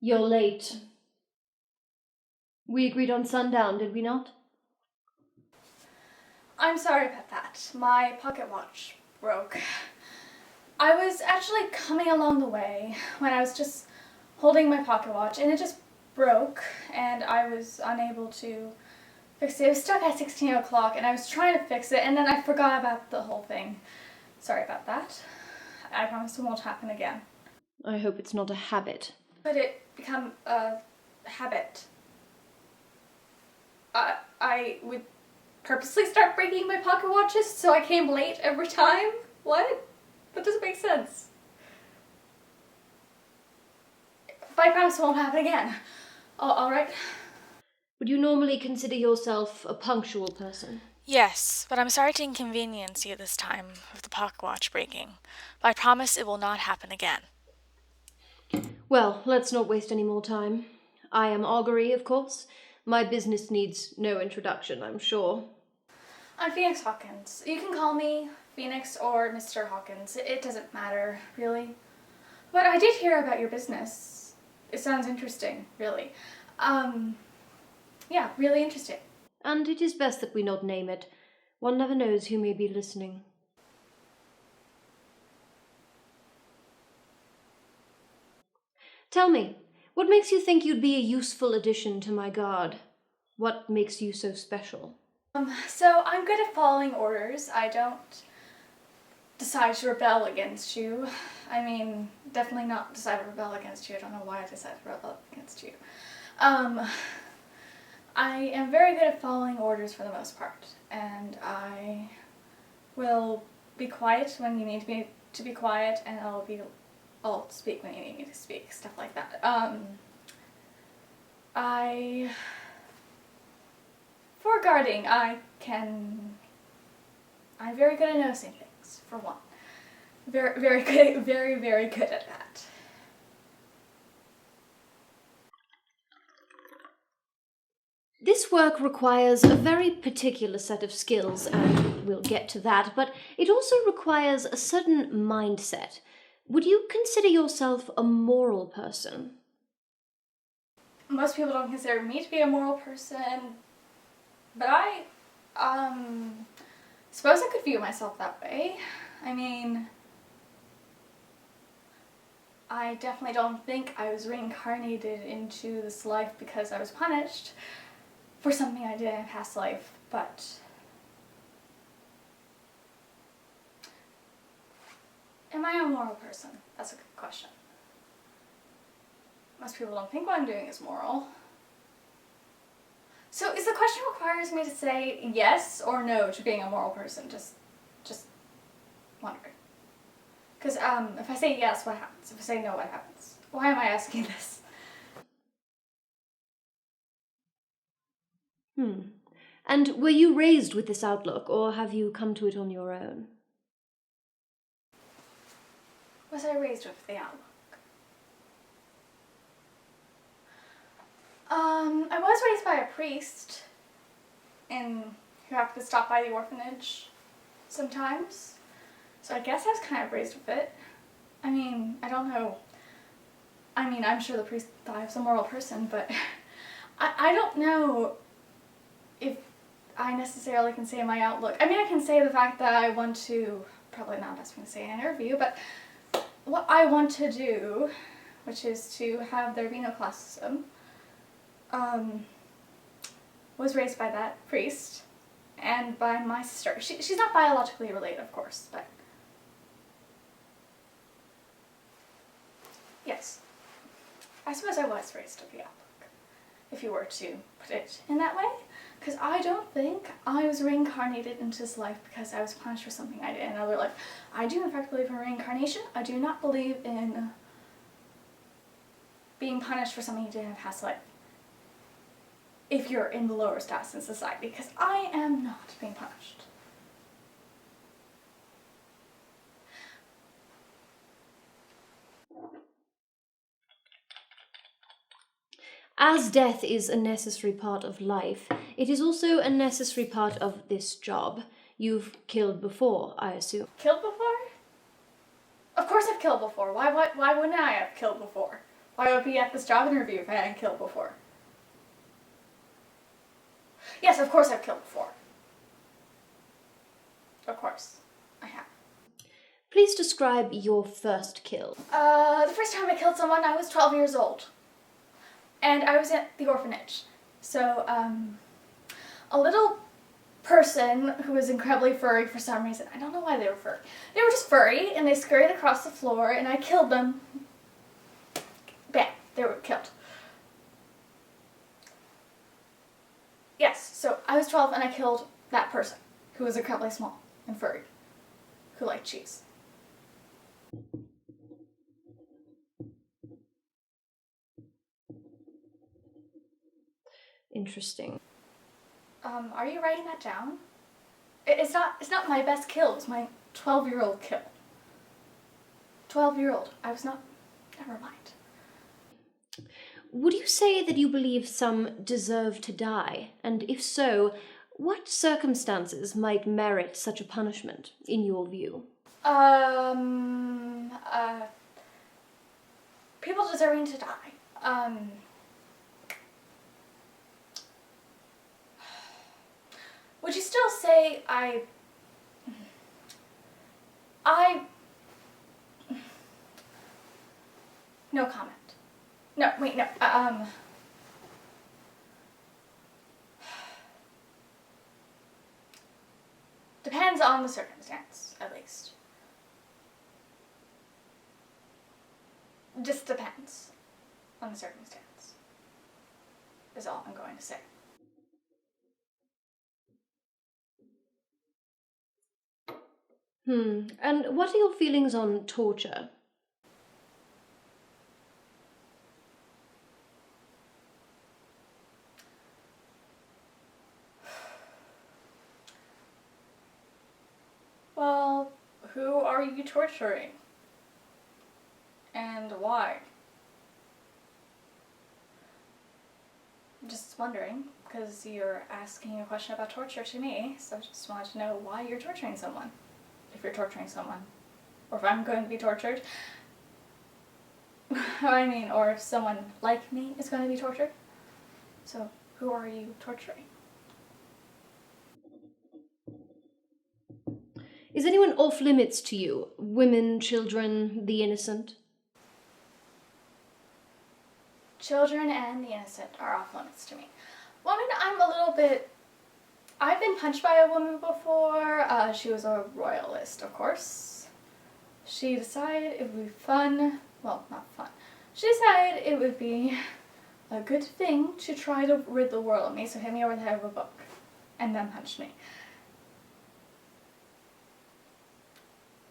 You're late. We agreed on sundown, did we not? I'm sorry about that. My pocket watch broke. I was actually coming along the way when I was just holding my pocket watch and it just broke and I was unable to fix it. It was stuck at 16 o'clock and I was trying to fix it and then I forgot about the whole thing. Sorry about that. I promise it won't happen again. I hope it's not a habit. Could it become a habit? I would purposely start breaking my pocket watches so I came late every time? What? That doesn't make sense. But I promise it won't happen again. Alright? Would you normally consider yourself a punctual person? Yes, but I'm sorry to inconvenience you this time with the pocket watch breaking. But I promise it will not happen again. Well, let's not waste any more time. I am Augury, of course. My business needs no introduction, I'm sure. I'm Phoenix Hawkins. You can call me Phoenix or Mr. Hawkins. It doesn't matter, really. But I did hear about your business. It sounds interesting, really. Yeah, really interesting. And it is best that we not name it. One never knows who may be listening. Tell me, what makes you think you'd be a useful addition to my guard? What makes you so special? So I'm good at following orders. I don't decide to rebel against you. I mean, definitely not decide to rebel against you. I don't know why I decided to rebel against you. I am very good at following orders for the most part, and I will be quiet when you need me to be quiet, and I'll speak when you need me to speak, stuff like that. For guarding, I'm very good at noticing things, for one. Very good, very good at that. This work requires a very particular set of skills, and we'll get to that, but it also requires a certain mindset. Would you consider yourself a moral person? Most people don't consider me to be a moral person, but I suppose I could view myself that way. I mean, I definitely don't think I was reincarnated into this life because I was punished for something I did in a past life, but am I a moral person? That's a good question. Most people don't think what I'm doing is moral. So is the question requires me to say yes or no to being a moral person? Just wondering. Because if I say yes, what happens? If I say no, what happens? Why am I asking this? And were you raised with this outlook, or have you come to it on your own? Was I raised with the outlook? I was raised by a priest who happened to stop by the orphanage sometimes. So I guess I was kind of raised with it. I mean, I don't know. I mean, I'm sure the priest thought I was a moral person, but I don't know if I necessarily can say my outlook. I mean, I can say the fact that I want to, probably not best thing to say in an interview, but what I want to do, which is to have there be no classism, was raised by that priest and by my sister. She's not biologically related, of course, but yes. I suppose I was raised with the outlook, if you were to put it in that way. Because I don't think I was reincarnated into this life because I was punished for something I did in another life. I do in fact believe in reincarnation. I do not believe in being punished for something you did in a past life if you're in the lower status in society, because I am not being punished. As death is a necessary part of life, it is also a necessary part of this job. You've killed before, I assume. Killed before? Of course I've killed before. Why wouldn't I have killed before? Why would I be at this job interview if I hadn't killed before? Yes, of course I've killed before. Of course, I have. Please describe your first kill. The first time I killed someone, I was 12 years old. And I was at the orphanage. So, a little person who was incredibly furry for some reason. I don't know why they were furry. They were just furry, and they scurried across the floor, and I killed them. Bam, they were killed. Yes, so I was 12 and I killed that person who was incredibly small and furry, who liked cheese. Interesting. Are you writing that down? It's not my best kill, it's my 12-year-old kill. 12-year-old. I was not, never mind. Would you say that you believe some deserve to die? And if so, what circumstances might merit such a punishment, in your view? People deserving to die. Would you still say no comment. No, wait, no, depends on the circumstance, at least. Just depends on the circumstance, is all I'm going to say. And what are your feelings on torture? Well, who are you torturing? And why? Just wondering, because you're asking a question about torture to me, so I just wanted to know why you're torturing someone. If you're torturing someone. Or if I'm going to be tortured. I mean, or if someone like me is going to be tortured. So, who are you torturing? Is anyone off limits to you? Women, children, the innocent? Children and the innocent are off limits to me. Women, I'm a little bit... I've been punched by a woman before. She was a royalist, of course. She decided it would be fun. Well, not fun. She decided it would be a good thing to try to rid the world of me, so hit me over the head with a book. And then punched me.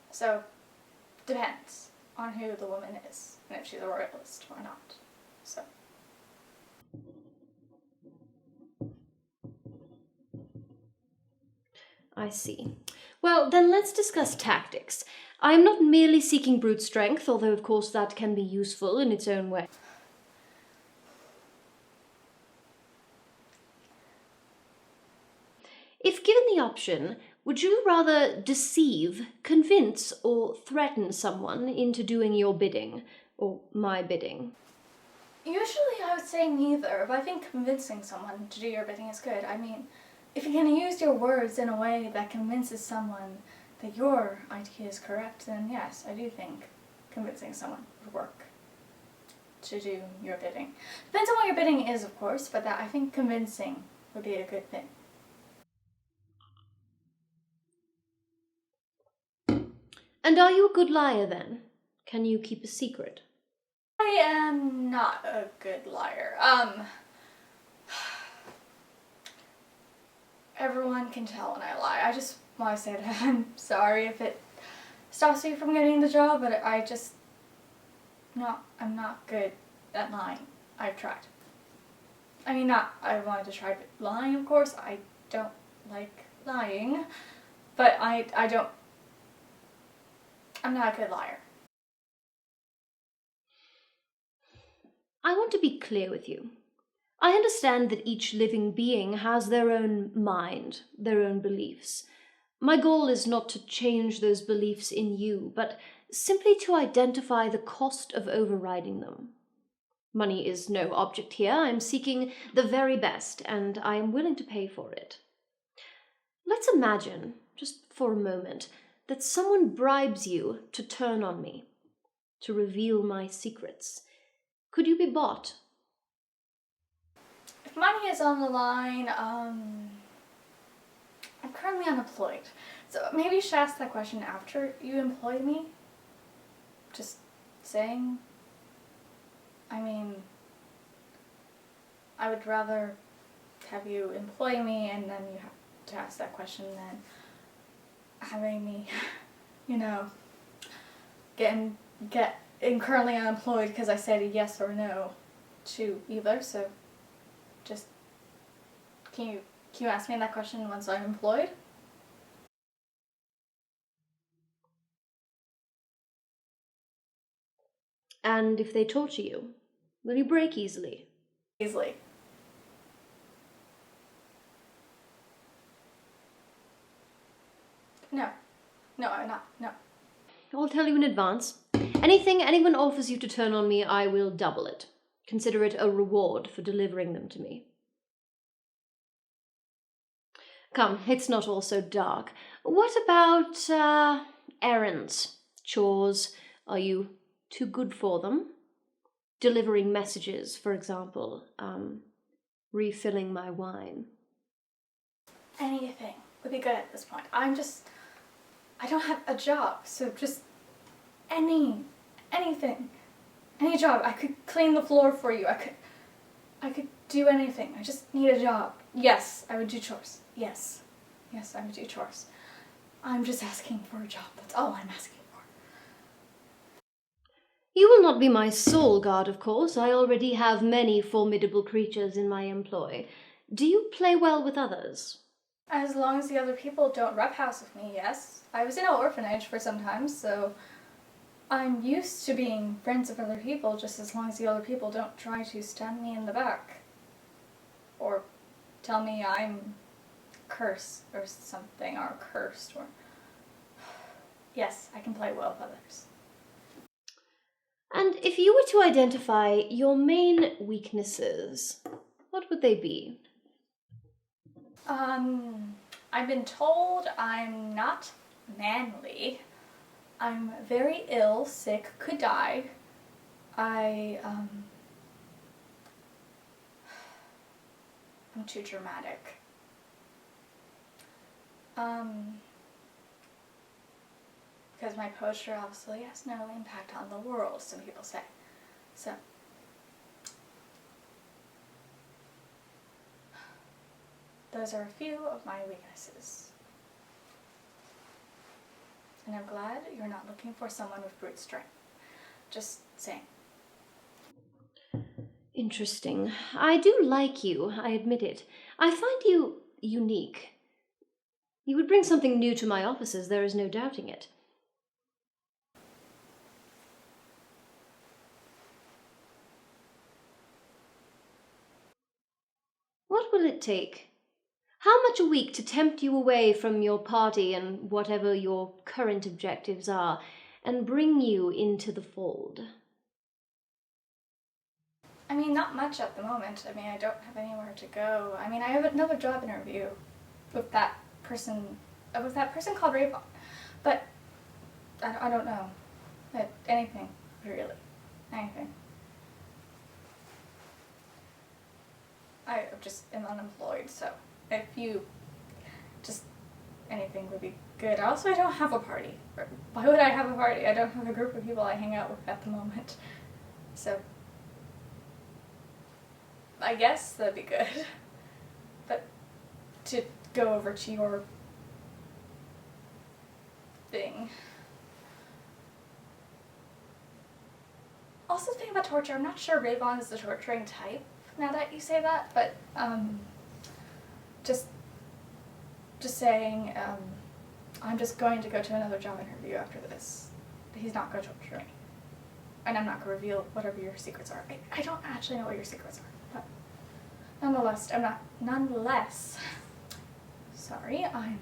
So, depends on who the woman is, and if she's a royalist or not. So. I see. Well, then let's discuss tactics. I am not merely seeking brute strength, although of course that can be useful in its own way. If given the option, would you rather deceive, convince, or threaten someone into doing your bidding, or my bidding? Usually I would say neither, but I think convincing someone to do your bidding is good. I mean, if you can use your words in a way that convinces someone that your idea is correct, then yes, I do think convincing someone would work to do your bidding. Depends on what your bidding is, of course, but that I think convincing would be a good thing. And are you a good liar then? Can you keep a secret? I am not a good liar. Everyone can tell when I lie. I just want to say that I'm sorry if it stops me from getting the job, but I'm not good at lying. I've tried. I mean, I wanted to try lying, of course. I don't like lying, but I'm not a good liar. I want to be clear with you. I understand that each living being has their own mind, their own beliefs. My goal is not to change those beliefs in you, but simply to identify the cost of overriding them. Money is no object here. I'm seeking the very best, and I am willing to pay for it. Let's imagine, just for a moment, that someone bribes you to turn on me, to reveal my secrets. Could you be bought? If money is on the line, I'm currently unemployed. So maybe you should ask that question after you employ me. Just saying. I mean, I would rather have you employ me and then you have to ask that question than having me, get currently unemployed because I said a yes or no to either. So just can you ask me that question once I'm employed? And if they torture you, will you break easily? Easily. No, I'm not. No. I'll tell you in advance. Anything anyone offers you to turn on me, I will double it. Consider it a reward for delivering them to me. Come, it's not all so dark. What about, errands? Chores? Are you too good for them? Delivering messages, for example. Refilling my wine. Anything would be good at this point. I don't have a job, so just anything. Any job. I could clean the floor for you. I could do anything. I just need a job. Yes, I would do chores. Yes, I would do chores. I'm just asking for a job. That's all I'm asking for. You will not be my sole guard, of course. I already have many formidable creatures in my employ. Do you play well with others? As long as the other people don't roughhouse with me, yes. I was in an orphanage for some time, so I'm used to being friends with other people just as long as the other people don't try to stab me in the back. Or tell me I'm cursed or something, or cursed, or... Yes, I can play well with others. And if you were to identify your main weaknesses, what would they be? I've been told I'm not manly. I'm very ill, sick, could die. I'm too dramatic. Because my poster obviously has no impact on the world, some people say. So, those are a few of my weaknesses. And I'm glad you're not looking for someone with brute strength. Just saying. Interesting. I do like you, I admit it. I find you unique. You would bring something new to my offices, there is no doubting it. What will it take? How much a week to tempt you away from your party and whatever your current objectives are, and bring you into the fold? I mean, not much at the moment. I mean, I don't have anywhere to go. I mean, I have another job interview with that person called Rayvon. But I don't know. Anything, really. Anything. I just am unemployed, so if you just anything would be good. Also, I don't have a party. Why would I have a party? I don't have a group of people I hang out with at the moment. So I guess that'd be good. But to go over to your thing. Also, thinking about torture, I'm not sure Rayvon is the torturing type, now that you say that, but just saying, I'm just going to go to another job interview after this. He's not going to torture me. And I'm not going to reveal whatever your secrets are. I don't actually know what your secrets are, but nonetheless, sorry, I'm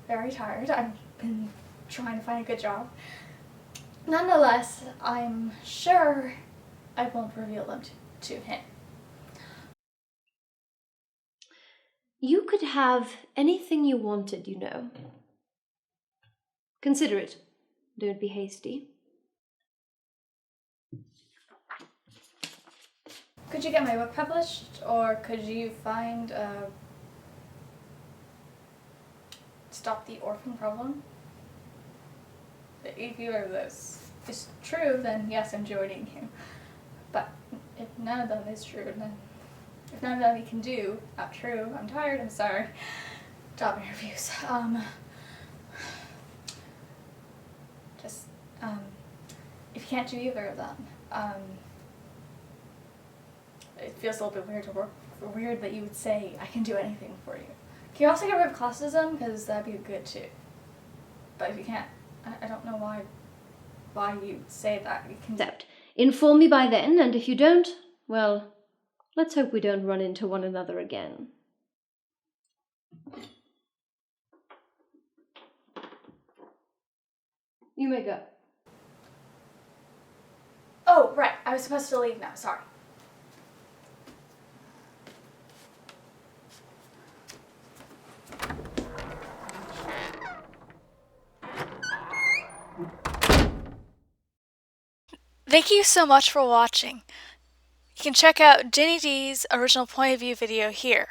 very tired. I've been trying to find a good job. Nonetheless, I'm sure I won't reveal them to him. You could have anything you wanted, you know. Consider it. Don't be hasty. Could you get my book published, or could you find stop the orphan problem? If either of those is true, then yes, I'm joining you. But if none of them is true, then if none of them you can do, not true, I'm tired, I'm sorry. Job interviews. If you can't do either of them, it feels a little bit weird that you would say, I can do anything for you. Can you also get rid of classism? Because that'd be good too. But if you can't, I don't know why you say that. You can Except, inform me by then, and if you don't, well, let's hope we don't run into one another again. You may go. Oh, right. I was supposed to leave now. Sorry. Thank you so much for watching. You can check out Ginny D's original point of view video here.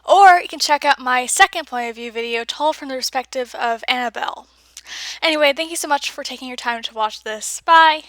Or you can check out my second point of view video told from the perspective of Annabelle. Anyway, thank you so much for taking your time to watch this. Bye!